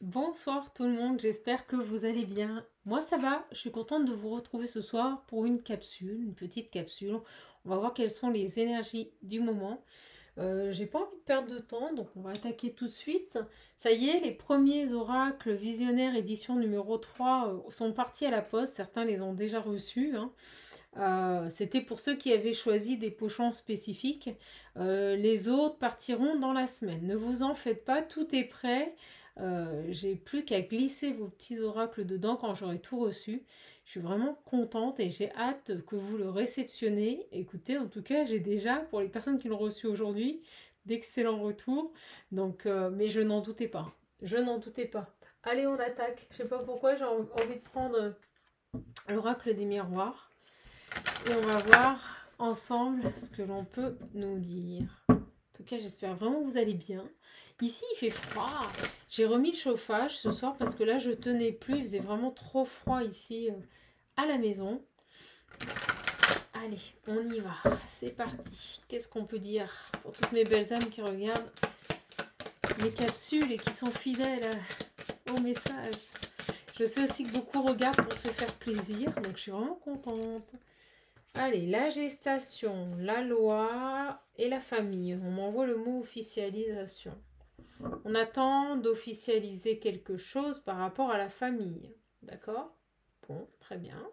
Bonsoir tout le monde, j'espère que vous allez bien. Moi ça va, je suis contente de vous retrouver ce soir pour une capsule, une petite capsule. On va voir quelles sont les énergies du moment. J'ai pas envie de perdre de temps, donc on va attaquer tout de suite. Ça y est, les premiers oracles visionnaires édition numéro 3 sont partis à la poste. Certains les ont déjà reçus, hein. C'était pour ceux qui avaient choisi des pochons spécifiques. Les autres partiront dans la semaine. Ne vous en faites pas, tout est prêt. J'ai plus qu'à glisser vos petits oracles dedans quand j'aurai tout reçu. Je suis vraiment contente et j'ai hâte que vous le réceptionnez. Écoutez, en tout cas, j'ai déjà, pour les personnes qui l'ont reçu aujourd'hui, d'excellents retours. Donc, mais je n'en doutais pas. Je n'en doutais pas. Allez, on attaque. Je sais pas pourquoi j'ai envie de prendre l'oracle des miroirs. Et on va voir ensemble ce que l'on peut nous dire. En tout cas, j'espère vraiment que vous allez bien. Ici, il fait froid. J'ai remis le chauffage ce soir parce que là, je tenais plus. Il faisait vraiment trop froid ici à la maison. Allez, on y va. C'est parti. Qu'est-ce qu'on peut dire pour toutes mes belles âmes qui regardent mes capsules et qui sont fidèles au message. Je sais aussi que beaucoup regardent pour se faire plaisir, donc je suis vraiment contente. Allez, la gestation, la loi et la famille. On m'envoie le mot officialisation. On attend d'officialiser quelque chose par rapport à la famille. D'accord? Bon, très bien.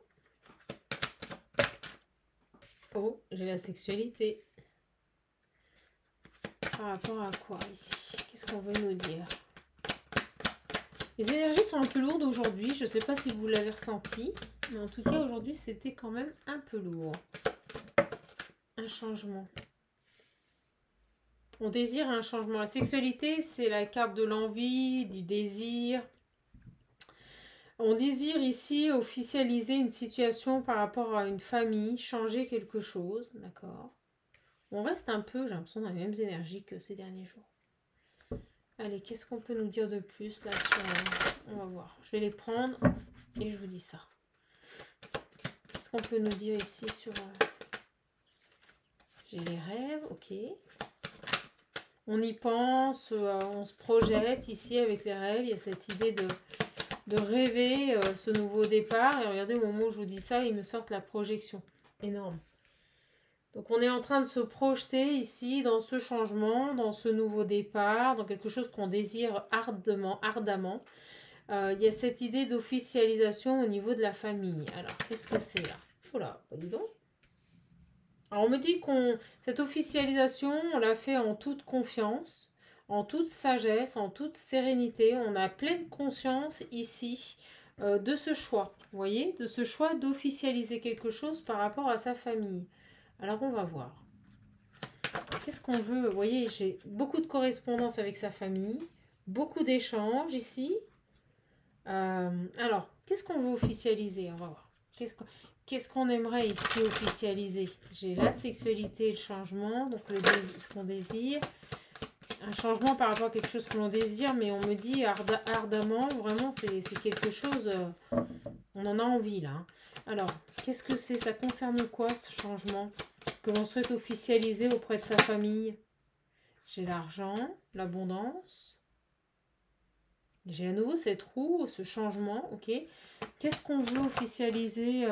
Oh, j'ai la sexualité. Par rapport à quoi ici? Qu'est-ce qu'on veut nous dire? Les énergies sont un peu lourdes aujourd'hui. Je ne sais pas si vous l'avez ressenti. Mais en tout cas, aujourd'hui, c'était quand même un peu lourd. Un changement. On désire un changement. La sexualité, c'est la carte de l'envie, du désir. On désire ici officialiser une situation par rapport à une famille, changer quelque chose, d'accord? On reste un peu, j'ai l'impression, dans les mêmes énergies que ces derniers jours. Allez, qu'est-ce qu'on peut nous dire de plus là sur... On va voir. Je vais les prendre et je vous dis ça. Qu'est-ce qu'on peut nous dire ici sur... J'ai les rêves, ok. On y pense, on se projette ici avec les rêves. Il y a cette idée de rêver ce nouveau départ. Et regardez, au moment où je vous dis ça, ils me sortent la projection. Énorme. Donc on est en train de se projeter ici dans ce changement, dans ce nouveau départ, dans quelque chose qu'on désire ardemment. Il y a cette idée d'officialisation au niveau de la famille. Alors, qu'est-ce que c'est là? Oh là, bah dis donc. Alors on me dit qu'on cette officialisation, on l'a fait en toute confiance, en toute sagesse, en toute sérénité. On a pleine conscience ici de ce choix. Vous voyez, de ce choix d'officialiser quelque chose par rapport à sa famille. Alors on va voir. Qu'est-ce qu'on veut? Vous voyez, j'ai beaucoup de correspondance avec sa famille, beaucoup d'échanges ici. Alors, qu'est-ce qu'on veut officialiser? On va voir. Qu'est-ce qu'on aimerait ici officialiser? J'ai la sexualité et le changement, donc ce qu'on désire. Un changement par rapport à quelque chose que l'on désire, mais on me dit ardemment, vraiment, c'est quelque chose, on en a envie là, hein. Alors, qu'est-ce que c'est? Ça concerne quoi ce changement que l'on souhaite officialiser auprès de sa famille? J'ai l'argent, l'abondance. J'ai à nouveau cette roue, ce changement, ok. Qu'est-ce qu'on veut officialiser?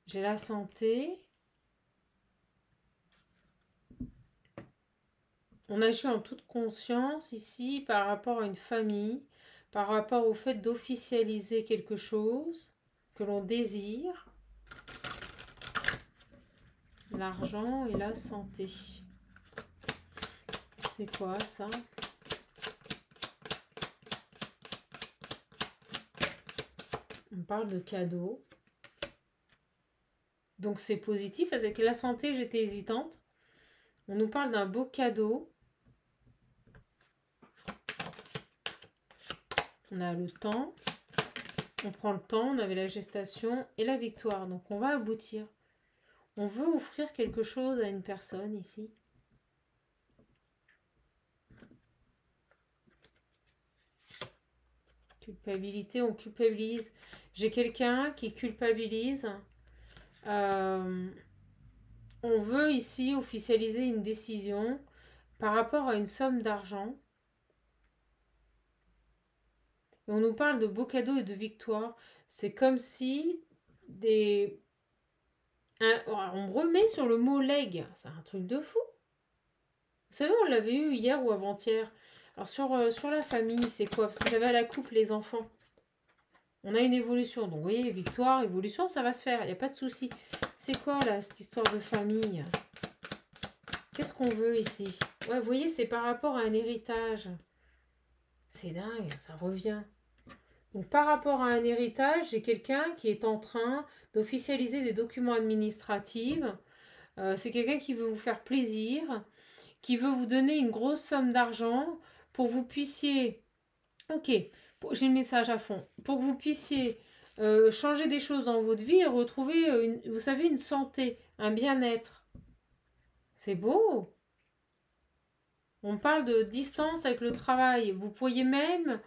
J'ai la santé. On agit en toute conscience ici par rapport à une famille, par rapport au fait d'officialiser quelque chose que l'on désire. L'argent et la santé. C'est quoi ça? On parle de cadeaux. Donc c'est positif. Avec la santé, j'étais hésitante. On nous parle d'un beau cadeau. On a le temps. On prend le temps. On avait la gestation et la victoire. Donc on va aboutir. On veut offrir quelque chose à une personne ici. Culpabilité, on culpabilise. J'ai quelqu'un qui culpabilise. On veut ici officialiser une décision par rapport à une somme d'argent. Et on nous parle de beaux cadeaux et de victoires. C'est comme si des... on me remet sur le mot leg. C'est un truc de fou. Vous savez, on l'avait eu hier ou avant-hier. Alors sur la famille, c'est quoi? Parce que j'avais à la coupe les enfants. On a une évolution. Donc vous voyez, victoire, évolution, ça va se faire. Il n'y a pas de souci. C'est quoi là, cette histoire de famille? Qu'est-ce qu'on veut ici? Ouais, vous voyez, c'est par rapport à un héritage. C'est dingue, ça revient. Donc par rapport à un héritage, j'ai quelqu'un qui est en train d'officialiser des documents administratifs. C'est quelqu'un qui veut vous faire plaisir, qui veut vous donner une grosse somme d'argent pour que vous puissiez... Ok, j'ai le message à fond. Pour que vous puissiez changer des choses dans votre vie et retrouver, vous savez, une santé, un bien-être. C'est beau. On parle de distance avec le travail. Vous pourriez même,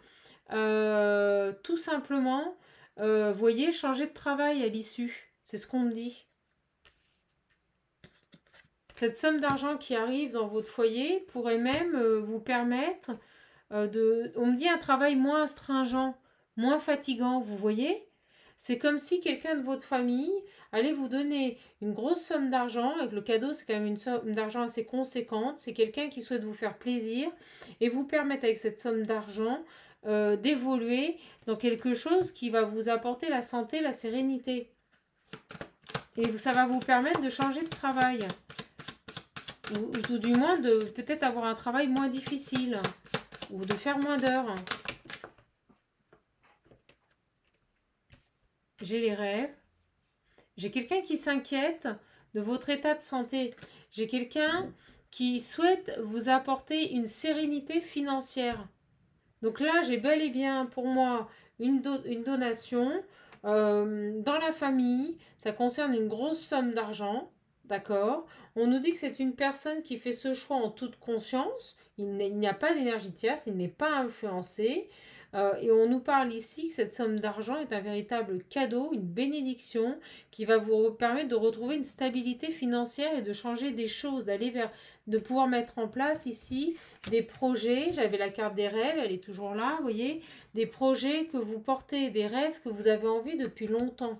tout simplement, voyez, changer de travail à l'issue. C'est ce qu'on me dit. Cette somme d'argent qui arrive dans votre foyer pourrait même vous permettre de... On me dit un travail moins astringent, moins fatigant, vous voyez? C'est comme si quelqu'un de votre famille allait vous donner une grosse somme d'argent, avec le cadeau c'est quand même une somme d'argent assez conséquente, c'est quelqu'un qui souhaite vous faire plaisir et vous permettre avec cette somme d'argent d'évoluer dans quelque chose qui va vous apporter la santé, la sérénité. Et ça va vous permettre de changer de travail. Ou tout du moins de peut-être avoir un travail moins difficile. Ou de faire moins d'heures. J'ai les rêves. J'ai quelqu'un qui s'inquiète de votre état de santé. J'ai quelqu'un qui souhaite vous apporter une sérénité financière. Donc là, j'ai bel et bien pour moi une donation dans la famille. Ça concerne une grosse somme d'argent. D'accord? On nous dit que c'est une personne qui fait ce choix en toute conscience. Il n'y a pas d'énergie tierce, il n'est pas influencé. Et on nous parle ici que cette somme d'argent est un véritable cadeau, une bénédiction qui va vous permettre de retrouver une stabilité financière et de changer des choses, d'aller vers, de pouvoir mettre en place ici des projets. J'avais la carte des rêves, elle est toujours là, vous voyez, des projets que vous portez, des rêves que vous avez envie depuis longtemps.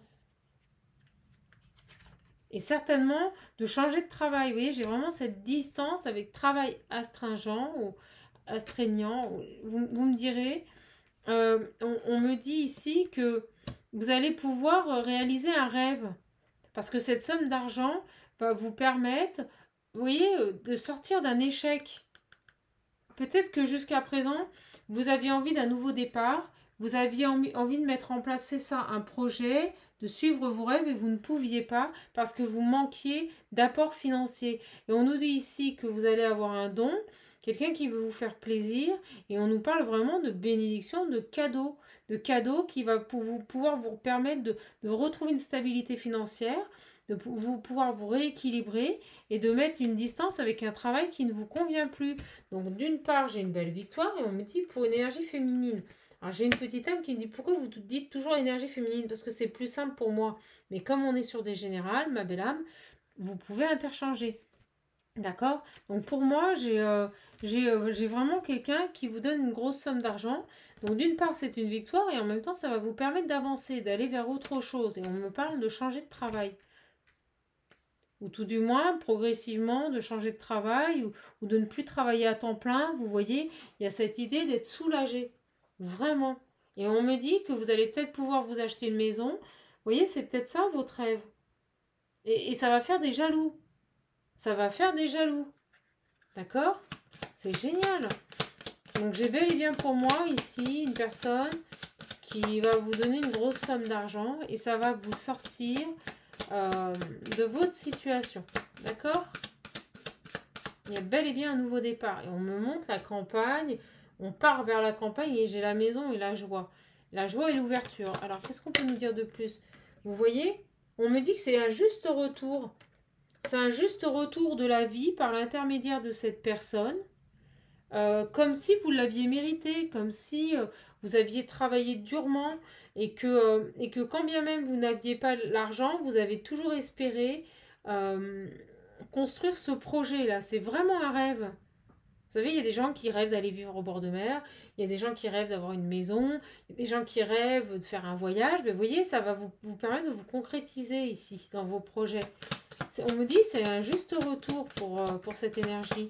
Et certainement de changer de travail. Vous voyez, j'ai vraiment cette distance avec travail astringent ou astreignant. Vous me direz, on me dit ici que vous allez pouvoir réaliser un rêve. Parce que cette somme d'argent va vous permettre, vous voyez, de sortir d'un échec. Peut-être que jusqu'à présent, vous aviez envie d'un nouveau départ. Vous aviez envie de mettre en place, c'est ça, un projet, de suivre vos rêves et vous ne pouviez pas parce que vous manquiez d'apport financier. Et on nous dit ici que vous allez avoir un don, quelqu'un qui veut vous faire plaisir et on nous parle vraiment de bénédiction, de cadeaux qui va pouvoir vous permettre de retrouver une stabilité financière, de pouvoir vous rééquilibrer et de mettre une distance avec un travail qui ne vous convient plus. Donc d'une part, j'ai une belle victoire et on me dit pour une énergie féminine. Alors j'ai une petite âme qui me dit pourquoi vous dites toujours énergie féminine? Parce que c'est plus simple pour moi. Mais comme on est sur des générales, ma belle âme, vous pouvez interchanger. D'accord? Donc pour moi, j'ai vraiment quelqu'un qui vous donne une grosse somme d'argent. Donc d'une part, c'est une victoire et en même temps, ça va vous permettre d'avancer, d'aller vers autre chose. Et on me parle de changer de travail. Ou tout du moins, progressivement, de changer de travail ou de ne plus travailler à temps plein. Vous voyez, il y a cette idée d'être soulagé. Vraiment. Et on me dit que vous allez peut-être pouvoir vous acheter une maison. Vous voyez, c'est peut-être ça votre rêve. Et ça va faire des jaloux. Ça va faire des jaloux. D'accord? C'est génial. Donc j'ai bel et bien pour moi ici une personne qui va vous donner une grosse somme d'argent et ça va vous sortir de votre situation. D'accord? Il y a bel et bien un nouveau départ. Et on me montre la campagne. On part vers la campagne et j'ai la maison et la joie. La joie et l'ouverture. Alors, qu'est-ce qu'on peut nous dire de plus? Vous voyez? On me dit que c'est un juste retour. C'est un juste retour de la vie par l'intermédiaire de cette personne. Comme si vous l'aviez mérité, comme si vous aviez travaillé durement et que quand bien même vous n'aviez pas l'argent, vous avez toujours espéré construire ce projet-là. C'est vraiment un rêve. Vous savez, il y a des gens qui rêvent d'aller vivre au bord de mer, il y a des gens qui rêvent d'avoir une maison, il y a des gens qui rêvent de faire un voyage. Mais vous voyez, ça va vous permettre de vous concrétiser ici, dans vos projets. On me dit c'est un juste retour pour cette énergie.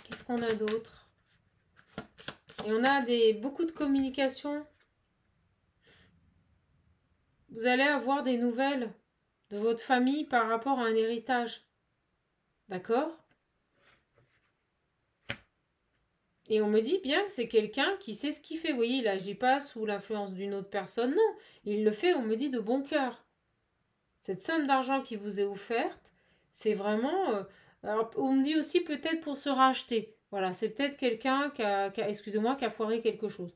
Qu'est-ce qu'on a d'autre? Et on a beaucoup de communication. Vous allez avoir des nouvelles de votre famille par rapport à un héritage. D'accord? Et on me dit bien que c'est quelqu'un qui sait ce qu'il fait. Vous voyez, il n'agit pas sous l'influence d'une autre personne. Non, il le fait, on me dit, de bon cœur. Cette somme d'argent qui vous est offerte, c'est vraiment... alors, on me dit aussi peut-être pour se racheter. Voilà, c'est peut-être quelqu'un excusez-moi, qui a foiré quelque chose.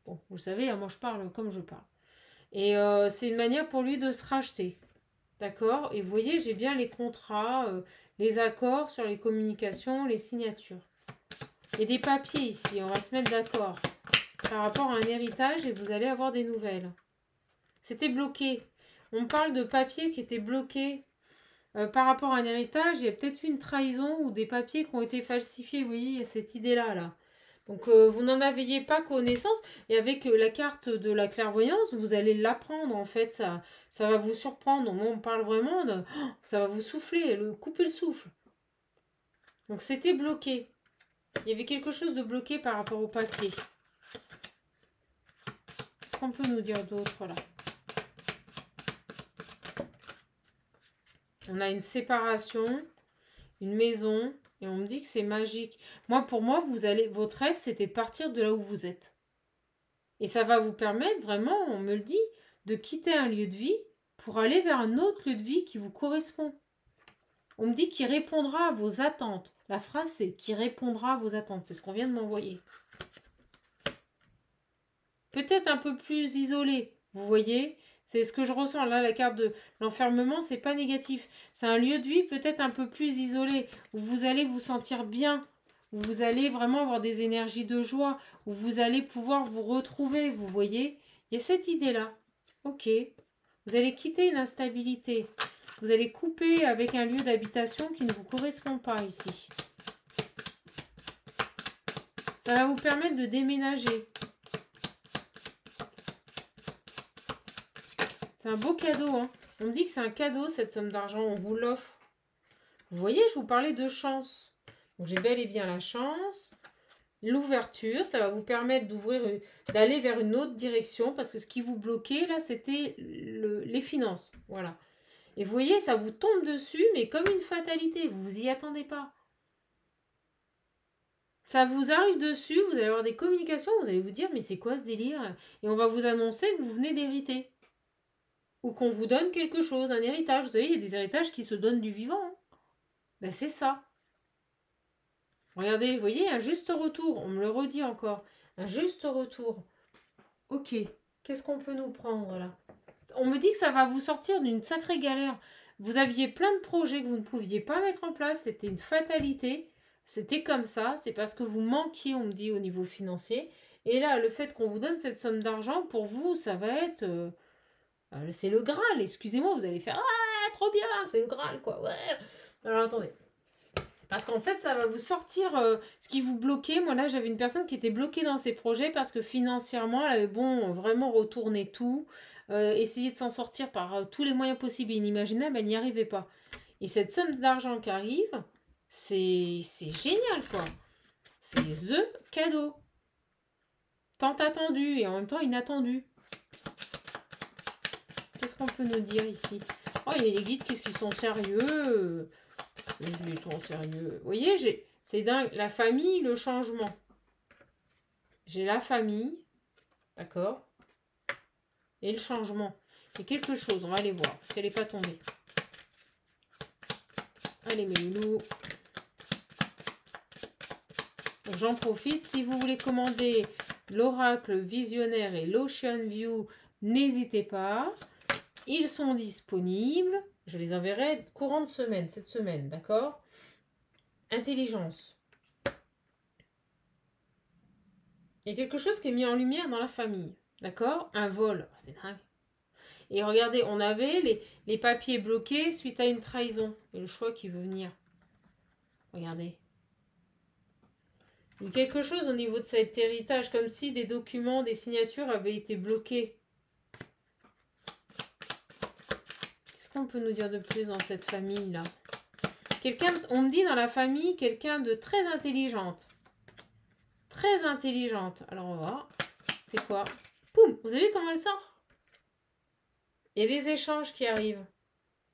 Bon, vous le savez, moi je parle comme je parle. Et c'est une manière pour lui de se racheter. D'accord? Et vous voyez, j'ai bien les contrats, les accords sur les communications, les signatures. Il y a des papiers ici, on va se mettre d'accord par rapport à un héritage et vous allez avoir des nouvelles. C'était bloqué. On parle de papiers qui étaient bloqués par rapport à un héritage. Il y a peut-être une trahison ou des papiers qui ont été falsifiés. Vous voyez, il y a cette idée-là. Là. Donc, vous n'en aviez pas connaissance. Et avec la carte de la clairvoyance, vous allez l'apprendre. En fait, ça va vous surprendre. On parle vraiment de... Oh, ça va vous souffler, couper le souffle. Donc, c'était bloqué. Il y avait quelque chose de bloqué par rapport au papier. Qu'est-ce qu'on peut nous dire d'autre là? On a une séparation, une maison, et on me dit que c'est magique. Pour moi, votre rêve, c'était de partir de là où vous êtes. Et ça va vous permettre vraiment, on me le dit, de quitter un lieu de vie pour aller vers un autre lieu de vie qui vous correspond. On me dit qu'il répondra à vos attentes. La phrase, c'est qui répondra à vos attentes. C'est ce qu'on vient de m'envoyer. Peut-être un peu plus isolé, vous voyez. C'est ce que je ressens. Là, la carte de l'enfermement, c'est pas négatif. C'est un lieu de vie peut-être un peu plus isolé, où vous allez vous sentir bien, où vous allez vraiment avoir des énergies de joie, où vous allez pouvoir vous retrouver, vous voyez. Il y a cette idée-là. Ok. Vous allez quitter une instabilité. Vous allez couper avec un lieu d'habitation qui ne vous correspond pas ici. Ça va vous permettre de déménager. C'est un beau cadeau. Hein. On me dit que c'est un cadeau, cette somme d'argent. On vous l'offre. Vous voyez, je vous parlais de chance. Donc, j'ai bel et bien la chance. L'ouverture, ça va vous permettre d'aller vers une autre direction. Parce que ce qui vous bloquait, là, c'était les finances. Voilà. Et vous voyez, ça vous tombe dessus, mais comme une fatalité. Vous vous y attendez pas. Ça vous arrive dessus, vous allez avoir des communications, vous allez vous dire, mais c'est quoi ce délire? Et on va vous annoncer que vous venez d'hériter. Ou qu'on vous donne quelque chose, un héritage. Vous savez, il y a des héritages qui se donnent du vivant. Hein. Ben, c'est ça. Regardez, vous voyez, un juste retour. On me le redit encore. Un juste retour. Ok. Qu'est-ce qu'on peut nous prendre là? On me dit que ça va vous sortir d'une sacrée galère. Vous aviez plein de projets que vous ne pouviez pas mettre en place. C'était une fatalité. C'était comme ça. C'est parce que vous manquiez, on me dit, au niveau financier. Et là, le fait qu'on vous donne cette somme d'argent, pour vous, ça va être... c'est le Graal, excusez-moi, vous allez faire ah, trop bien, c'est le Graal, quoi. Ouais. Alors attendez. Parce qu'en fait, ça va vous sortir ce qui vous bloquait. Moi, là, j'avais une personne qui était bloquée dans ses projets parce que financièrement, elle avait vraiment retourné tout, essayer de s'en sortir par tous les moyens possibles et inimaginables, elle n'y arrivait pas. Et cette somme d'argent qui arrive, c'est génial, quoi. C'est the cadeau. Tant attendu et en même temps inattendu. Qu'est-ce qu'on peut nous dire ici? Oh, il y a les guides, qu'est-ce qu'ils sont sérieux? Ils sont sérieux. Vous voyez, c'est dingue. La famille, le changement. J'ai la famille, d'accord? Et le changement. Il y a quelque chose, on va aller voir, parce qu'elle n'est pas tombée. Allez, mes loulous. J'en profite. Si vous voulez commander l'oracle visionnaire et l'Ocean View, n'hésitez pas. Ils sont disponibles. Je les enverrai courant de semaine, cette semaine, d'accord? Intelligence. Il y a quelque chose qui est mis en lumière dans la famille, d'accord? Un vol, c'est dingue. Et regardez, on avait les papiers bloqués suite à une trahison. Et le choix qui veut venir. Regardez. Il y a quelque chose au niveau de cet héritage, comme si des documents, des signatures avaient été bloqués. Qu'est-ce qu'on peut nous dire de plus dans cette famille-là? Quelqu'un, on me dit dans la famille, quelqu'un de très intelligente. Très intelligente. Alors on va voir. C'est quoi? Poum! Vous avez vu comment elle sort? Il y a des échanges qui arrivent.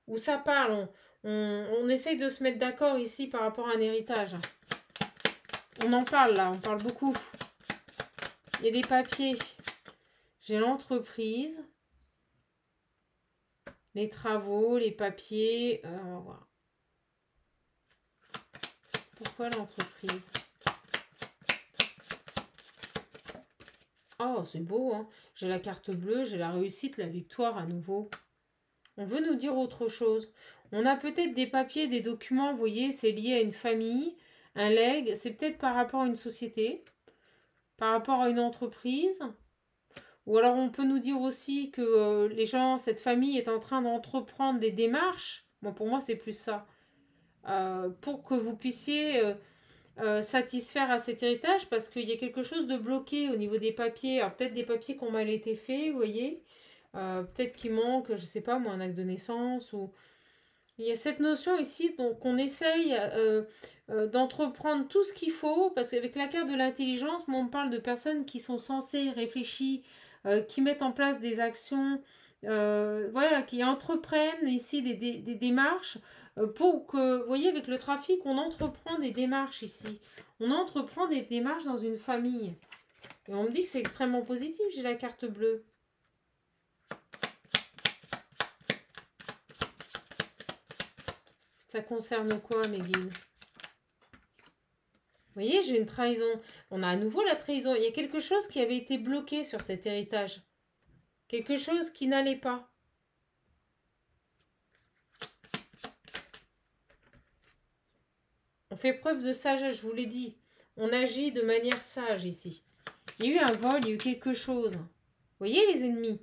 Où ça parle. On essaye de se mettre d'accord ici par rapport à un héritage. On en parle là, on parle beaucoup. Il y a des papiers. J'ai l'entreprise. Les travaux, les papiers. On va voir. Pourquoi l'entreprise? Oh, c'est beau, hein. J'ai la carte bleue, j'ai la réussite, la victoire à nouveau. On veut nous dire autre chose. On a peut-être des papiers, des documents, vous voyez, c'est lié à une famille, un legs, c'est peut-être par rapport à une société, par rapport à une entreprise. Ou alors on peut nous dire aussi que les gens, cette famille est en train d'entreprendre des démarches. Bon, pour moi, c'est plus ça. Pour que vous puissiez satisfaire à cet héritage, parce qu'il y a quelque chose de bloqué au niveau des papiers. Alors peut-être des papiers qui ont mal été faits, vous voyez. Peut-être qu'il manque, je sais pas moi, un acte de naissance. Ou il y a cette notion ici, donc on essaye d'entreprendre tout ce qu'il faut, parce qu'avec la carte de l'intelligence, on parle de personnes qui sont censées réfléchir, qui mettent en place des actions, voilà, qui entreprennent ici des démarches pour que, vous voyez, avec le trafic, on entreprend des démarches ici. On entreprend des démarches dans une famille. Et on me dit que c'est extrêmement positif, j'ai la carte bleue. Ça concerne quoi, mes guides? Vous voyez, j'ai une trahison. On a à nouveau la trahison. Il y a quelque chose qui avait été bloqué sur cet héritage. Quelque chose qui n'allait pas. On fait preuve de sagesse, je vous l'ai dit. On agit de manière sage ici. Il y a eu un vol, il y a eu quelque chose. Vous voyez les ennemis?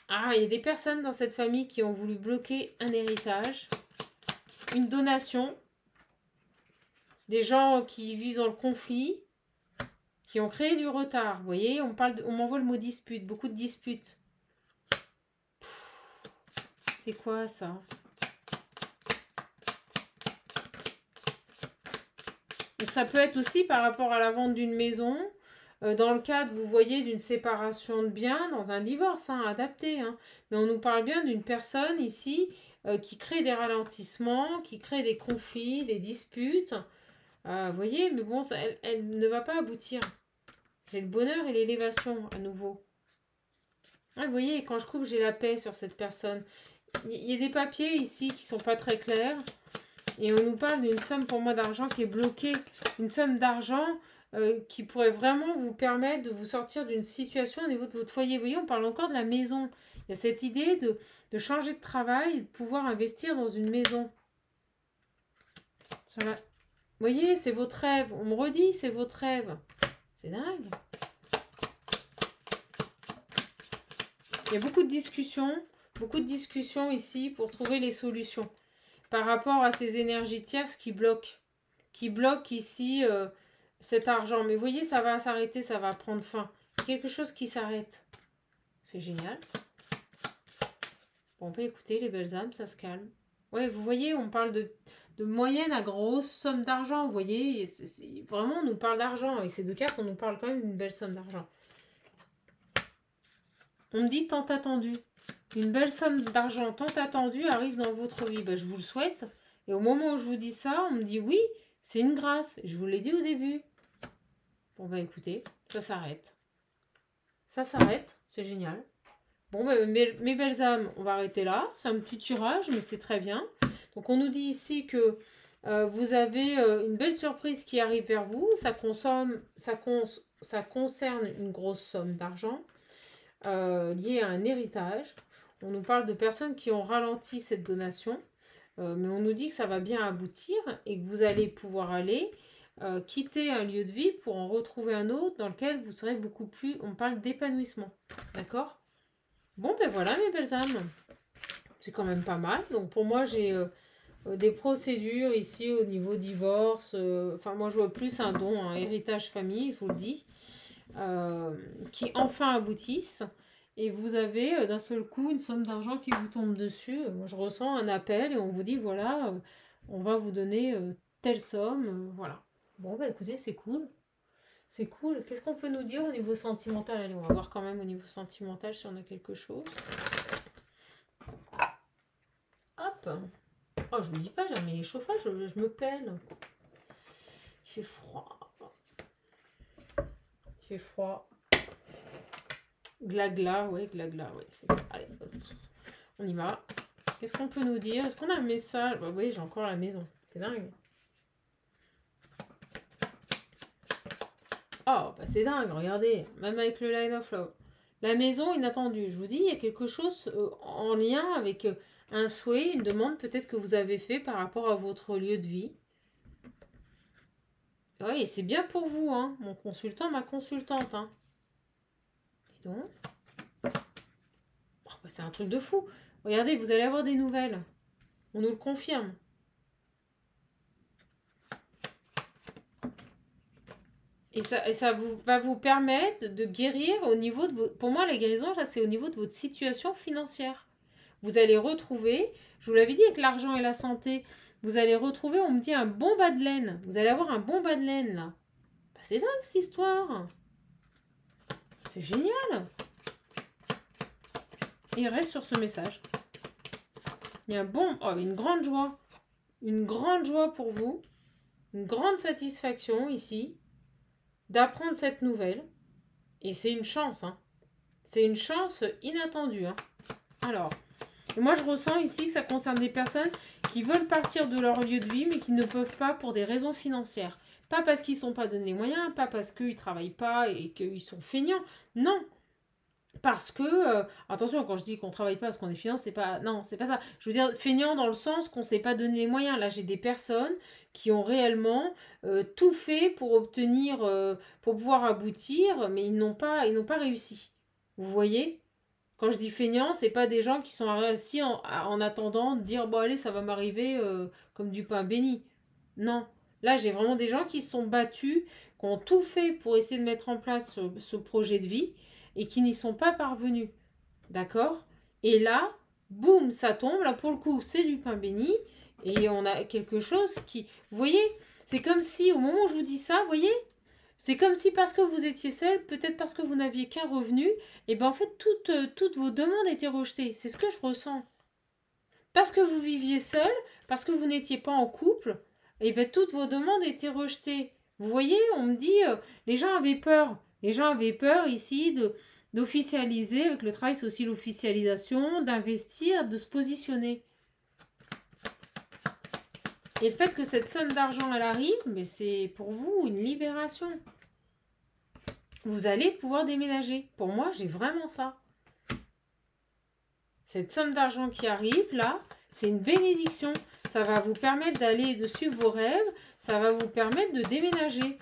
Ah, il y a des personnes dans cette famille qui ont voulu bloquer un héritage, une donation. Des gens qui vivent dans le conflit, qui ont créé du retard. Vous voyez, on m'envoie le mot dispute, beaucoup de disputes. C'est quoi ça? Donc ça peut être aussi par rapport à la vente d'une maison, dans le cadre, vous voyez, d'une séparation de biens, dans un divorce, hein, adapté. Hein. Mais on nous parle bien d'une personne ici qui crée des ralentissements, qui crée des conflits, des disputes. Vous voyez, mais bon, elle ne va pas aboutir. J'ai le bonheur et l'élévation à nouveau. Ah, vous voyez, quand je coupe, j'ai la paix sur cette personne. Il y a des papiers ici qui sont pas très clairs. Et on nous parle d'une somme pour moi d'argent qui est bloquée. Une somme d'argent qui pourrait vraiment vous permettre de vous sortir d'une situation au niveau de votre foyer. Vous voyez, on parle encore de la maison. Il y a cette idée de changer de travail et de pouvoir investir dans une maison. Sur la... Vous voyez, c'est votre rêve. On me redit, c'est votre rêve. C'est dingue. Il y a beaucoup de discussions ici pour trouver les solutions par rapport à ces énergies tierces qui bloquent ici cet argent. Mais vous voyez, ça va s'arrêter, ça va prendre fin. Quelque chose qui s'arrête. C'est génial. Bon, bah écoutez, les belles âmes, ça se calme. Ouais, vous voyez, on parle de moyenne à grosse somme d'argent, vous voyez. Vraiment, on nous parle d'argent. Avec ces deux cartes, on nous parle quand même d'une belle somme d'argent. On me dit tant attendu. Une belle somme d'argent tant attendue arrive dans votre vie. Ben, je vous le souhaite. Et au moment où je vous dis ça, on me dit oui, c'est une grâce. Je vous l'ai dit au début. Bon, bah écoutez, ça s'arrête. Ça s'arrête, c'est génial. Bon, ben, mes belles âmes, on va arrêter là. C'est un petit tirage, mais c'est très bien. Donc, on nous dit ici que vous avez une belle surprise qui arrive vers vous. Ça concerne une grosse somme d'argent liée à un héritage. On nous parle de personnes qui ont ralenti cette donation, mais on nous dit que ça va bien aboutir et que vous allez pouvoir aller quitter un lieu de vie pour en retrouver un autre dans lequel vous serez beaucoup plus, on parle d'épanouissement. D'accord? Bon, ben voilà mes belles âmes. C'est quand même pas mal. Donc pour moi, j'ai des procédures ici au niveau divorce. Enfin, moi, je vois plus un don, un héritage famille, je vous le dis, qui enfin aboutissent. Et vous avez d'un seul coup une somme d'argent qui vous tombe dessus. Moi, je ressens un appel et on vous dit, voilà, on va vous donner telle somme. Voilà. Bon, bah écoutez, c'est cool. C'est cool. Qu'est-ce qu'on peut nous dire au niveau sentimental? Allez, on va voir quand même au niveau sentimental si on a quelque chose. Hop. Oh, je vous dis pas, j'ai mis les chauffages, je me pèle. Il fait froid. Il fait froid. Glagla, ouais, glagla, ouais. Allez, on y va. Qu'est-ce qu'on peut nous dire? Est-ce qu'on a un message? Bah oui, j'ai encore la maison. C'est dingue. Oh, bah c'est dingue, regardez. Même avec le line of love. La maison inattendue. Je vous dis, il y a quelque chose en lien avec un souhait, une demande peut-être que vous avez fait par rapport à votre lieu de vie. Oui, c'est bien pour vous, hein. Mon consultant, ma consultante, hein. Dis donc. Oh, bah, c'est un truc de fou. Regardez, vous allez avoir des nouvelles. On nous le confirme. Et ça va vous permettre de guérir au niveau de vos... Pour moi, la guérison, là, c'est au niveau de votre situation financière. Vous allez retrouver, je vous l'avais dit avec l'argent et la santé, vous allez retrouver, on me dit, un bon bas de laine. Vous allez avoir un bon bas de laine, là. Bah, c'est dingue, cette histoire. C'est génial. Il reste sur ce message. Il y a un bon... Oh, une grande joie. Une grande joie pour vous. Une grande satisfaction, ici, d'apprendre cette nouvelle. Et c'est une chance, hein. C'est une chance inattendue, hein. Alors, moi je ressens ici que ça concerne des personnes qui veulent partir de leur lieu de vie, mais qui ne peuvent pas pour des raisons financières. Pas parce qu'ils ne sont pas donnés les moyens, pas parce qu'ils ne travaillent pas et qu'ils sont feignants. Non, parce que, attention, quand je dis qu'on ne travaille pas parce qu'on est feignant, c'est pas... Non, c'est pas ça. Je veux dire feignant dans le sens qu'on ne s'est pas donné les moyens. Là, j'ai des personnes qui ont réellement tout fait pour obtenir, pour pouvoir aboutir, mais ils n'ont pas réussi. Vous voyez? Quand je dis feignant, c'est pas des gens qui sont assis en attendant de dire, bon allez, ça va m'arriver comme du pain béni. Non. Là, j'ai vraiment des gens qui se sont battus, qui ont tout fait pour essayer de mettre en place ce projet de vie et qui n'y sont pas parvenus. D'accord? Et là, boum, ça tombe. Là, pour le coup, c'est du pain béni. Et on a quelque chose qui... Vous voyez? C'est comme si, au moment où je vous dis ça, vous voyez? C'est comme si parce que vous étiez seul, peut-être parce que vous n'aviez qu'un revenu, et bien en fait, toutes vos demandes étaient rejetées. C'est ce que je ressens. Parce que vous viviez seul, parce que vous n'étiez pas en couple, et bien toutes vos demandes étaient rejetées. Vous voyez, on me dit, les gens avaient peur. Les gens avaient peur ici d'officialiser, avec le travail, c'est aussi l'officialisation, d'investir, de se positionner. Et le fait que cette somme d'argent, elle arrive, mais c'est pour vous une libération. Vous allez pouvoir déménager. Pour moi, j'ai vraiment ça. Cette somme d'argent qui arrive, là, c'est une bénédiction. Ça va vous permettre d'aller de suivre vos rêves. Ça va vous permettre de déménager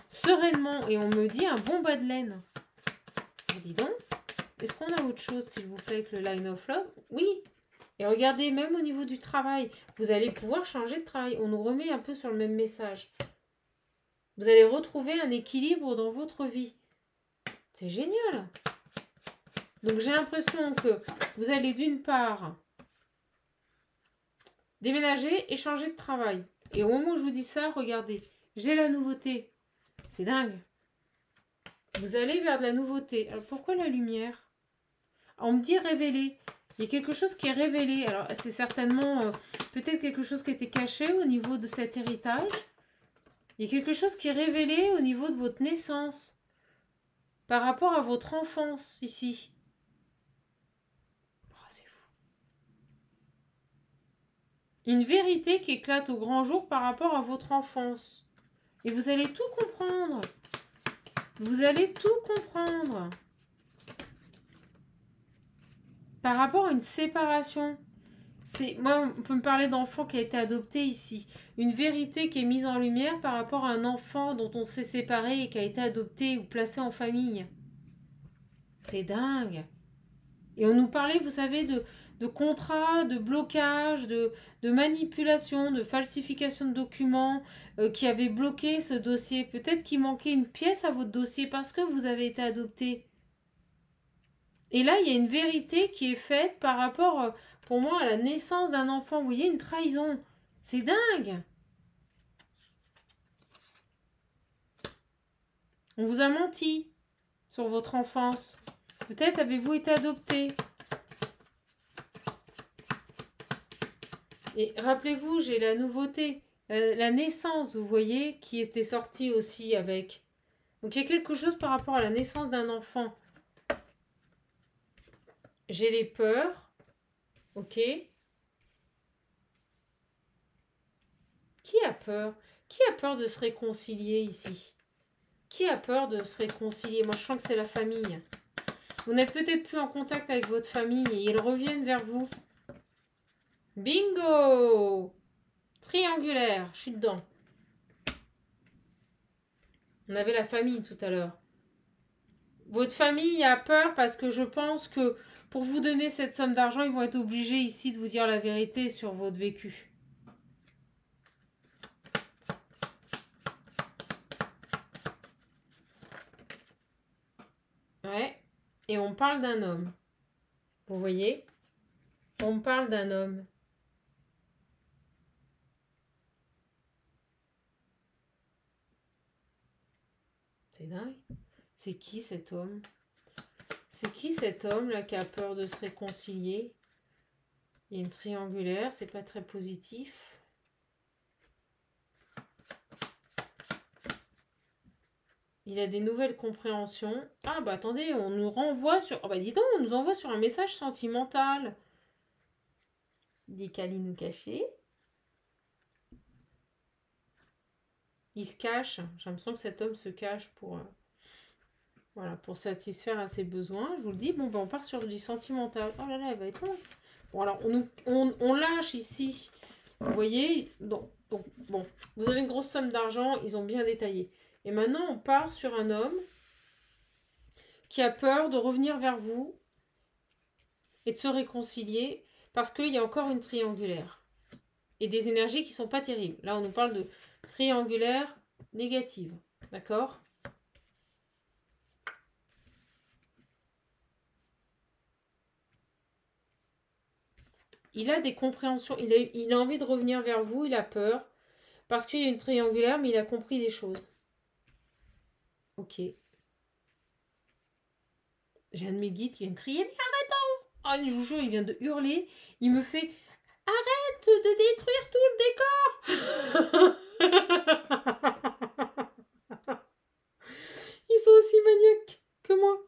sereinement. Et on me dit un bon bas de laine. Et dis donc, est-ce qu'on a autre chose, s'il vous plaît, avec le line of love? Oui. Et regardez, même au niveau du travail, vous allez pouvoir changer de travail. On nous remet un peu sur le même message. Vous allez retrouver un équilibre dans votre vie. C'est génial. Donc j'ai l'impression que vous allez d'une part déménager et changer de travail. Et au moment où je vous dis ça, regardez, j'ai la nouveauté. C'est dingue. Vous allez vers de la nouveauté. Alors pourquoi la lumière? On me dit révéler. Il y a quelque chose qui est révélé. Alors c'est certainement peut-être quelque chose qui était caché au niveau de cet héritage. Il y a quelque chose qui est révélé au niveau de votre naissance. Par rapport à votre enfance ici. Oh, c'est fou. Une vérité qui éclate au grand jour par rapport à votre enfance. Et vous allez tout comprendre. Vous allez tout comprendre. Par rapport à une séparation. Moi, on peut me parler d'enfant qui a été adopté ici. Une vérité qui est mise en lumière par rapport à un enfant dont on s'est séparé et qui a été adopté ou placé en famille. C'est dingue. Et on nous parlait, vous savez, de contrat, de blocage, de manipulation, de falsification de documents qui avait bloqué ce dossier. Peut-être qu'il manquait une pièce à votre dossier parce que vous avez été adopté. Et là, il y a une vérité qui est faite par rapport, pour moi, à la naissance d'un enfant. Vous voyez, une trahison. C'est dingue. On vous a menti sur votre enfance. Peut-être avez-vous été adopté. Et rappelez-vous, j'ai la nouveauté. La naissance, vous voyez, qui était sortie aussi avec. Donc il y a quelque chose par rapport à la naissance d'un enfant. J'ai les peurs. Ok. Qui a peur? Qui a peur de se réconcilier ici? Qui a peur de se réconcilier? Moi, je sens que c'est la famille. Vous n'êtes peut-être plus en contact avec votre famille et ils reviennent vers vous. Bingo! Triangulaire, je suis dedans. On avait la famille tout à l'heure. Votre famille a peur parce que je pense que pour vous donner cette somme d'argent, ils vont être obligés ici de vous dire la vérité sur votre vécu. Ouais. Et on parle d'un homme. Vous voyez? On parle d'un homme. C'est dingue. C'est qui cet homme? C'est qui cet homme là qui a peur de se réconcilier? Il y a une triangulaire, c'est pas très positif. Il a des nouvelles compréhensions. Ah bah attendez, on nous renvoie sur... Oh bah dis donc, on nous envoie sur un message sentimental. Dit Kaline caché. Il se cache. J'ai l'impression que cet homme se cache pour... voilà, pour satisfaire à ses besoins. Je vous le dis, bon, ben on part sur du sentimental. Oh là là, elle va être longue. Bon, alors, on lâche ici. Vous voyez? Donc, bon, vous avez une grosse somme d'argent, ils ont bien détaillé. Et maintenant, on part sur un homme qui a peur de revenir vers vous et de se réconcilier parce qu'il y a encore une triangulaire. Et des énergies qui ne sont pas terribles. Là, on nous parle de triangulaire négative. D'accord? Il a des compréhensions, il a envie de revenir vers vous, il a peur, parce qu'il y a une triangulaire, mais il a compris des choses. Ok. J'ai un de mes guides qui vient de crier, mais arrête d'en... Ah, je vous jure, il vient de hurler, il me fait, arrête de détruire tout le décor. Ils sont aussi maniaques que moi.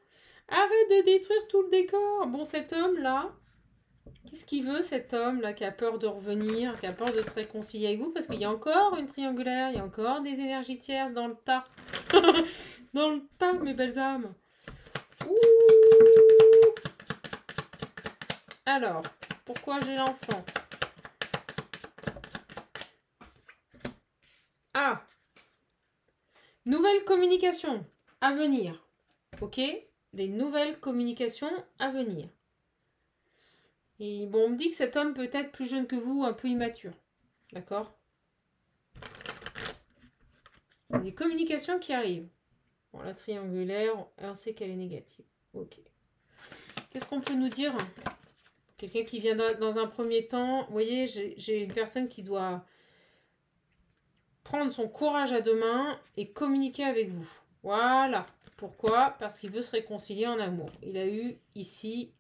Arrête de détruire tout le décor. Bon, cet homme-là, qu'est-ce qu'il veut, cet homme-là, qui a peur de revenir, qui a peur de se réconcilier avec vous? Parce qu'il y a encore une triangulaire, il y a encore des énergies tierces dans le tas. Dans le tas, mes belles âmes. Ouh. Alors, pourquoi j'ai l'enfant? Ah! Nouvelles communications à venir. Ok? Des nouvelles communications à venir. Et bon, on me dit que cet homme peut être plus jeune que vous, un peu immature. D'accord? Des communications qui arrivent. Bon, la triangulaire, on sait qu'elle est négative. Ok. Qu'est-ce qu'on peut nous dire? Quelqu'un qui vient dans un premier temps. Vous voyez, j'ai une personne qui doit prendre son courage à deux mains et communiquer avec vous. Voilà. Pourquoi? Parce qu'il veut se réconcilier en amour. Il a eu ici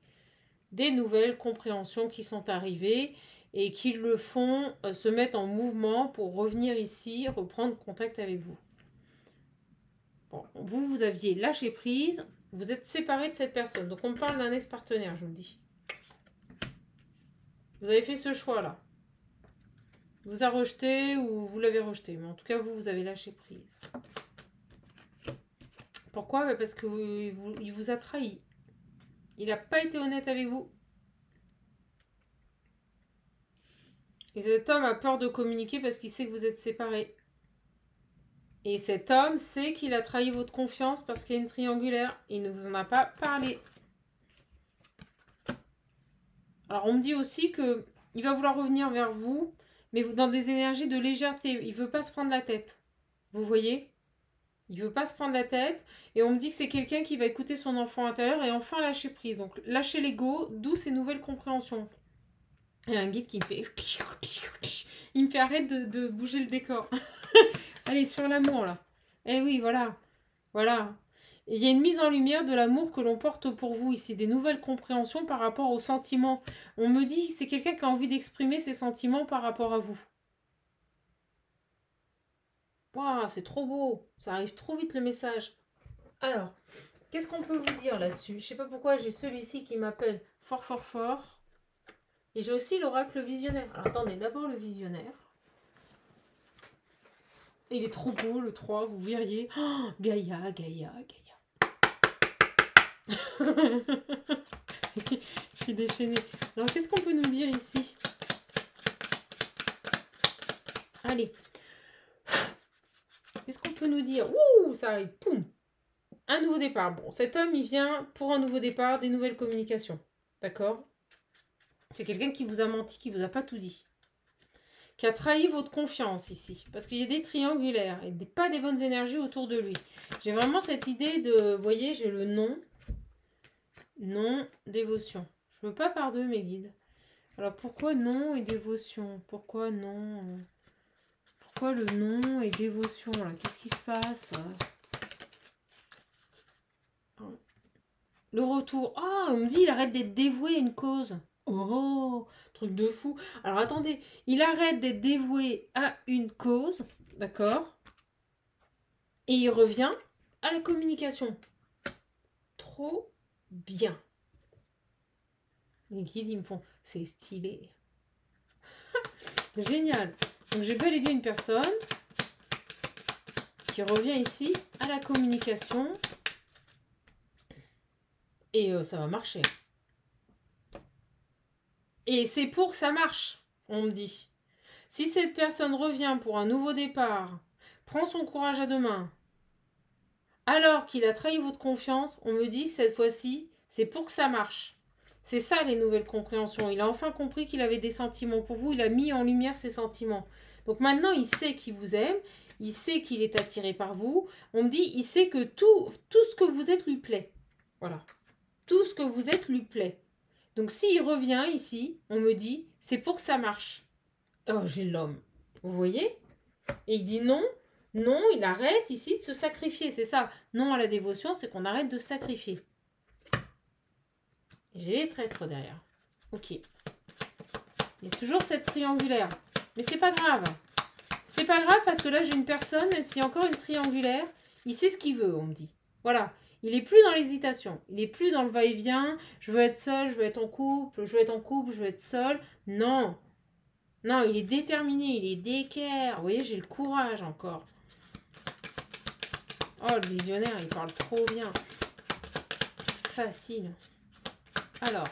des nouvelles compréhensions qui sont arrivées et qui le font se mettre en mouvement pour revenir ici, reprendre contact avec vous. Bon, vous aviez lâché prise, vous êtes séparé de cette personne. Donc on parle d'un ex-partenaire, je vous le dis. Vous avez fait ce choix-là. Vous a rejeté ou vous l'avez rejeté. Mais en tout cas, vous avez lâché prise. Pourquoi? Parce qu'il vous a trahi. Il n'a pas été honnête avec vous. Et cet homme a peur de communiquer parce qu'il sait que vous êtes séparés. Et cet homme sait qu'il a trahi votre confiance parce qu'il y a une triangulaire. Il ne vous en a pas parlé. Alors, on me dit aussi que il va vouloir revenir vers vous, mais dans des énergies de légèreté. Il veut pas se prendre la tête. Vous voyez? Il veut pas se prendre la tête. Et on me dit que c'est quelqu'un qui va écouter son enfant intérieur et enfin lâcher prise. Donc, lâcher l'ego, d'où ces nouvelles compréhensions. Il y a un guide qui me fait... Il me fait arrête de bouger le décor. Allez, sur l'amour, là. Eh oui, voilà. Voilà. Et il y a une mise en lumière de l'amour que l'on porte pour vous ici. Des nouvelles compréhensions par rapport aux sentiments. On me dit que c'est quelqu'un qui a envie d'exprimer ses sentiments par rapport à vous. Waouh, c'est trop beau. Ça arrive trop vite, le message. Alors, qu'est-ce qu'on peut vous dire là-dessus? Je sais pas pourquoi j'ai celui-ci qui m'appelle fort, fort, fort. Et j'ai aussi l'oracle visionnaire. Alors, attendez, d'abord le visionnaire. Il est trop beau, le 3, vous verriez. Oh, Gaïa, Gaïa, Gaïa. Je suis déchaînée. Alors, qu'est-ce qu'on peut nous dire ici? Allez. Qu'est-ce qu'on peut nous dire? Ouh, ça arrive. Poum. Un nouveau départ. Bon, cet homme, il vient pour un nouveau départ, des nouvelles communications. D'accord? C'est quelqu'un qui vous a menti, qui vous a pas tout dit. Qui a trahi votre confiance ici. Parce qu'il y a des triangulaires et pas des bonnes énergies autour de lui. J'ai vraiment cette idée de... Vous voyez, j'ai le non. Non, dévotion. Je veux pas par deux, mes guides. Alors, pourquoi non et dévotion? Pourquoi non? Pourquoi le non et dévotion, là? Qu'est-ce qui se passe? Le retour. Ah, on me dit il arrête d'être dévoué à une cause. Oh, truc de fou. Alors attendez, il arrête d'être dévoué à une cause, d'accord? Et il revient à la communication. Trop bien. Les guides, ils me font, c'est stylé. Génial. Donc j'ai bel et bien une personne qui revient ici à la communication. Et ça va marcher. Et c'est pour que ça marche, on me dit. Si cette personne revient pour un nouveau départ, prend son courage à deux mains, alors qu'il a trahi votre confiance, on me dit cette fois-ci, c'est pour que ça marche. C'est ça les nouvelles compréhensions. Il a enfin compris qu'il avait des sentiments pour vous, il a mis en lumière ses sentiments. Donc maintenant, il sait qu'il vous aime, il sait qu'il est attiré par vous. On me dit, il sait que tout ce que vous êtes lui plaît. Voilà. Tout ce que vous êtes lui plaît. Donc s'il revient ici, on me dit, c'est pour que ça marche. Oh, j'ai l'homme. Vous voyez? Et il dit non, non, il arrête ici de se sacrifier. C'est ça. Non à la dévotion, c'est qu'on arrête de se sacrifier. J'ai les traîtres derrière. Ok. Il y a toujours cette triangulaire. Mais c'est pas grave. C'est pas grave parce que là, j'ai une personne, même s'il y a encore une triangulaire, il sait ce qu'il veut, on me dit. Voilà. Il est plus dans l'hésitation. Il est plus dans le va-et-vient. Je veux être seul, je veux être en couple, je veux être en couple, je veux être seul. Non. Non, il est déterminé, il est d'équerre. Vous voyez, j'ai le courage encore. Oh, le visionnaire, il parle trop bien. Facile. Alors.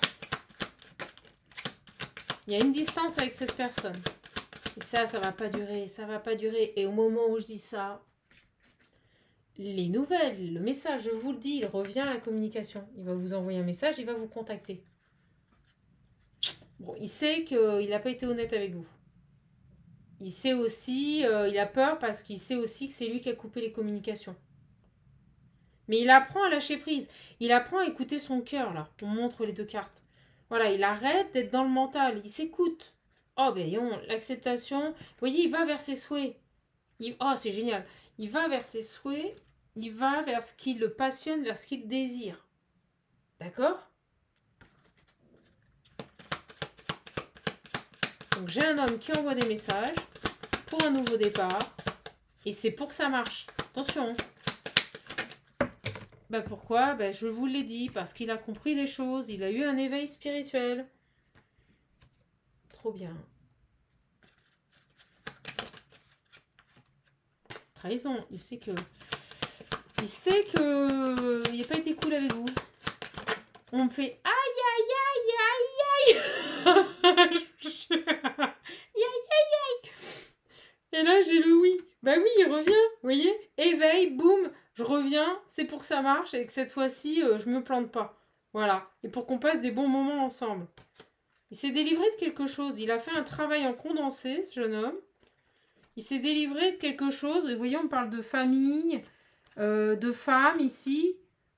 Il y a une distance avec cette personne. Et ça va pas durer, ça va pas durer. Et au moment où je dis ça, les nouvelles, le message, je vous le dis, il revient à la communication. Il va vous envoyer un message, il va vous contacter. Bon, il sait qu'il n'a pas été honnête avec vous. Il sait aussi, il a peur parce qu'il sait aussi que c'est lui qui a coupé les communications. Mais il apprend à lâcher prise. Il apprend à écouter son cœur, là. On montre les deux cartes. Voilà, il arrête d'être dans le mental. Il s'écoute. Oh, ben l'acceptation. Vous voyez, il va vers ses souhaits. Oh, c'est génial. Il va vers ses souhaits. Il va vers ce qui le passionne, vers ce qu'il désire. D'accord? Donc, j'ai un homme qui envoie des messages pour un nouveau départ. Et c'est pour que ça marche. Attention. Bah pourquoi? Bah, je vous l'ai dit. Parce qu'il a compris des choses. Il a eu un éveil spirituel. Trop bien. Trahison. Il sait que... il n'a pas été cool avec vous. On me fait aïe aïe aïe aïe aïe. Aïe aïe aïe. Et là j'ai le oui. Bah oui, il revient. Vous voyez? Éveil, boum, je reviens. C'est pour que ça marche et que cette fois-ci, je me plante pas. Voilà. Et pour qu'on passe des bons moments ensemble. Il s'est délivré de quelque chose. Il a fait un travail en condensé, ce jeune homme. Il s'est délivré de quelque chose. Et vous voyez, on parle de famille, de femmes ici,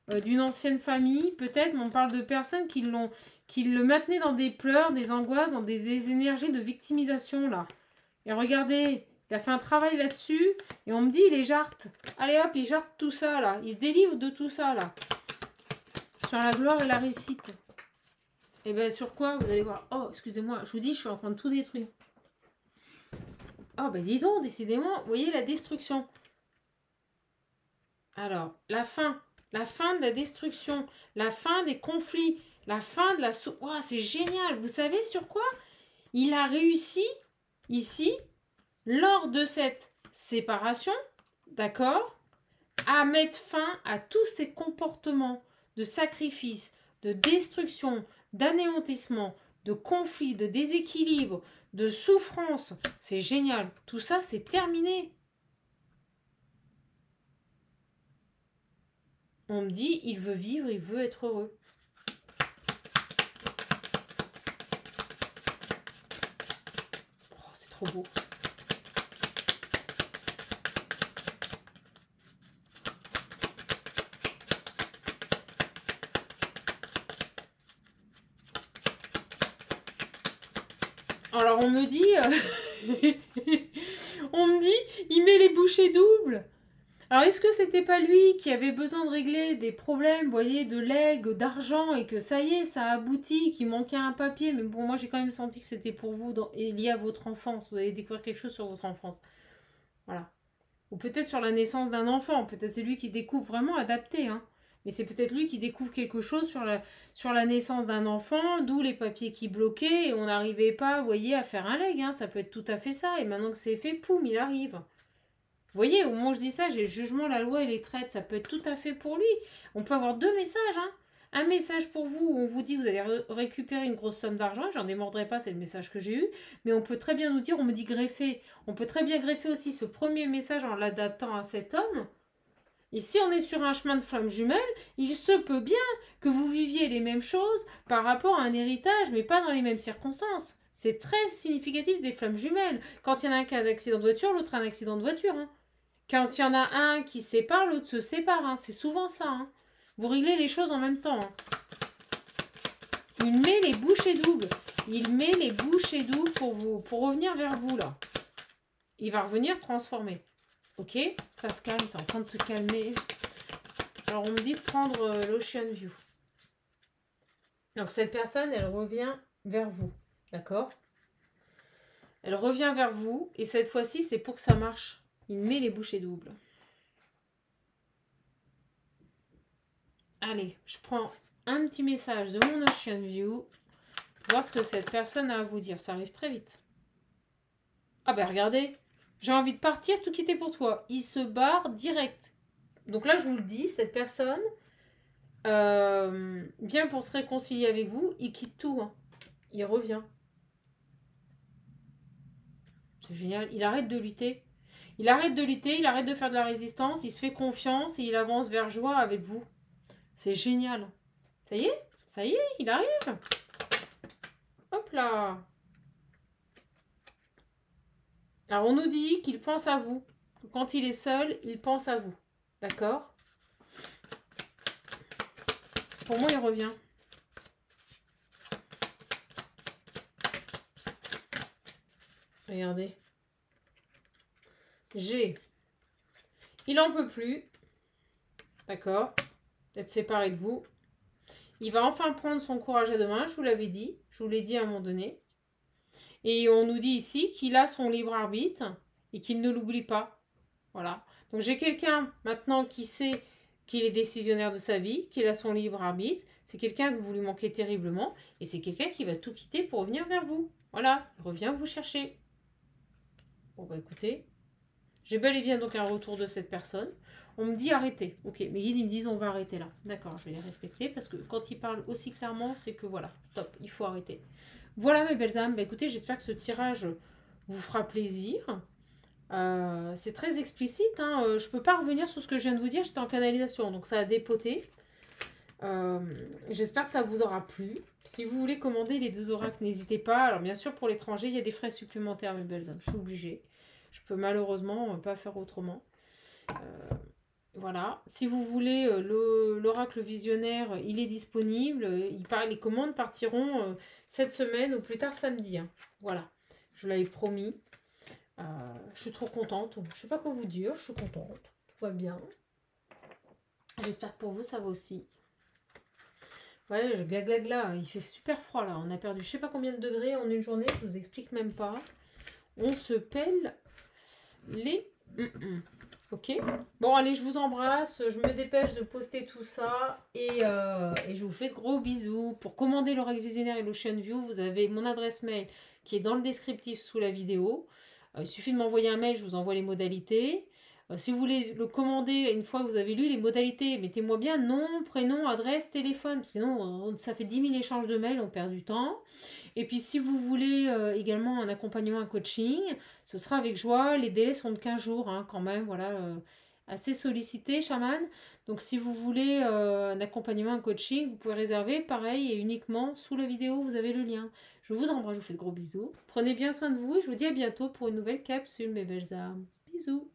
d'une ancienne famille, peut-être, mais on parle de personnes qui le maintenaient dans des pleurs, des angoisses, dans des énergies de victimisation, là. Et regardez, il a fait un travail là-dessus, et on me dit, il est jarte. Allez hop, il jarte tout ça, là. Il se délivre de tout ça, là. Sur la gloire et la réussite. Et bien, sur quoi? Vous allez voir. Oh, excusez-moi, je vous dis, je suis en train de tout détruire. Oh, ben dis donc, décidément, vous voyez la destruction. Alors, la fin de la destruction, la fin des conflits, la fin de la... Oh, c'est génial. Vous savez sur quoi? Il a réussi, ici, lors de cette séparation, d'accord, à mettre fin à tous ces comportements de sacrifice, de destruction, d'anéantissement, de conflit, de déséquilibre, de souffrance. C'est génial. Tout ça, c'est terminé. On me dit, il veut vivre, il veut être heureux. Oh, c'est trop beau. Alors on me dit, il met les bouchées doubles. Alors est-ce que c'était pas lui qui avait besoin de régler des problèmes, vous voyez, de legs, d'argent, et que ça y est, ça a abouti, qu'il manquait un papier, mais bon, moi j'ai quand même senti que c'était pour vous, et lié à votre enfance, vous allez découvrir quelque chose sur votre enfance. Voilà. Ou peut-être sur la naissance d'un enfant, peut-être c'est lui qui découvre vraiment adapté, hein. Mais c'est peut-être lui qui découvre quelque chose sur la naissance d'un enfant, d'où les papiers qui bloquaient et on n'arrivait pas, vous voyez, à faire un leg. Hein. Ça peut être tout à fait ça. Et maintenant que c'est fait, poum, il arrive. Vous voyez, au moment où je dis ça, j'ai le jugement, la loi et les traites. Ça peut être tout à fait pour lui. On peut avoir deux messages. Hein. Un message pour vous où on vous dit vous allez récupérer une grosse somme d'argent. J'en démordrai pas, c'est le message que j'ai eu. Mais on peut très bien nous dire, on me dit greffer. On peut très bien greffer aussi ce premier message en l'adaptant à cet homme. Ici, on est sur un chemin de flammes jumelles. Il se peut bien que vous viviez les mêmes choses par rapport à un héritage, mais pas dans les mêmes circonstances. C'est très significatif des flammes jumelles. Quand il y en a un qui a un accident de voiture, l'autre a un accident de voiture. Hein. Quand il y en a un qui sépare, l'autre se sépare. Hein. C'est souvent ça. Hein. Vous réglez les choses en même temps. Hein. Il met les bouchées doubles. Il met les bouchées doubles pour vous, pour revenir vers vous, là. Il va revenir transformer. Ok, ça se calme, c'est en train de se calmer. Alors, on me dit de prendre l'Ocean View. Donc, cette personne, elle revient vers vous. D'accord? Elle revient vers vous. Et cette fois-ci, c'est pour que ça marche. Il met les bouchées doubles. Allez, je prends un petit message de mon Ocean View. Pour voir ce que cette personne a à vous dire. Ça arrive très vite. Ah ben, regardez. J'ai envie de partir, tout quitter pour toi. Il se barre direct. Donc là, je vous le dis, cette personne vient pour se réconcilier avec vous. Il quitte tout. Hein. Il revient. C'est génial. Il arrête de lutter. Il arrête de lutter, il arrête de faire de la résistance. Il se fait confiance et il avance vers joie avec vous. C'est génial. Ça y est, il arrive. Hop là. Alors, on nous dit qu'il pense à vous. Quand il est seul, il pense à vous. D'accord? Pour moi, il revient. Regardez. G. Il n'en peut plus. D'accord? D'être séparé de vous. Il va enfin prendre son courage à deux mains, je vous l'avais dit. Je vous l'ai dit à un moment donné. Et on nous dit ici qu'il a son libre arbitre et qu'il ne l'oublie pas. Voilà. Donc j'ai quelqu'un maintenant qui sait qu'il est décisionnaire de sa vie, qu'il a son libre arbitre. C'est quelqu'un que vous lui manquez terriblement. Et c'est quelqu'un qui va tout quitter pour revenir vers vous. Voilà. Il revient vous chercher. Bon bah écoutez. J'ai bel et bien donc un retour de cette personne. On me dit arrêtez. Ok, mes guides ils me disent on va arrêter là. D'accord, je vais les respecter parce que quand ils parlent aussi clairement, c'est que voilà, stop, il faut arrêter. Voilà mes belles âmes. Bah, écoutez, j'espère que ce tirage vous fera plaisir. C'est très explicite. Hein. Je ne peux pas revenir sur ce que je viens de vous dire. J'étais en canalisation, donc ça a dépoté. J'espère que ça vous aura plu. Si vous voulez commander les 2 oracles, n'hésitez pas. Alors bien sûr, pour l'étranger, il y a des frais supplémentaires, mes belles âmes. Je suis obligée. Je peux malheureusement pas faire autrement. Voilà. Si vous voulez l'oracle visionnaire, il est disponible. Les commandes partiront cette semaine, au plus tard samedi, hein. Voilà. Je l'avais promis. Je suis trop contente. Je sais pas quoi vous dire. Je suis contente. Tout va bien. J'espère que pour vous, ça va aussi. Ouais, je glagla. Il fait super froid là. On a perdu je sais pas combien de degrés en une journée. Je vous explique même pas. On se pèle les... Ok. Bon, allez, je vous embrasse. Je me dépêche de poster tout ça. Et je vous fais de gros bisous. Pour commander l'oracle visionnaire et l'Ocean View, vous avez mon adresse mail qui est dans le descriptif sous la vidéo. Il suffit de m'envoyer un mail, je vous envoie les modalités. Si vous voulez le commander une fois que vous avez lu les modalités, mettez-moi bien nom, prénom, adresse, téléphone. Sinon, ça fait 10 000 échanges de mails, on perd du temps. Et puis, si vous voulez également un accompagnement, un coaching, ce sera avec joie. Les délais sont de 15 jours, hein, quand même. Voilà, assez sollicité, chaman. Donc, si vous voulez un accompagnement, un coaching, vous pouvez réserver. Pareil, et uniquement sous la vidéo, vous avez le lien. Je vous embrasse, je vous fais de gros bisous. Prenez bien soin de vous et je vous dis à bientôt pour une nouvelle capsule, mes belles âmes. Bisous.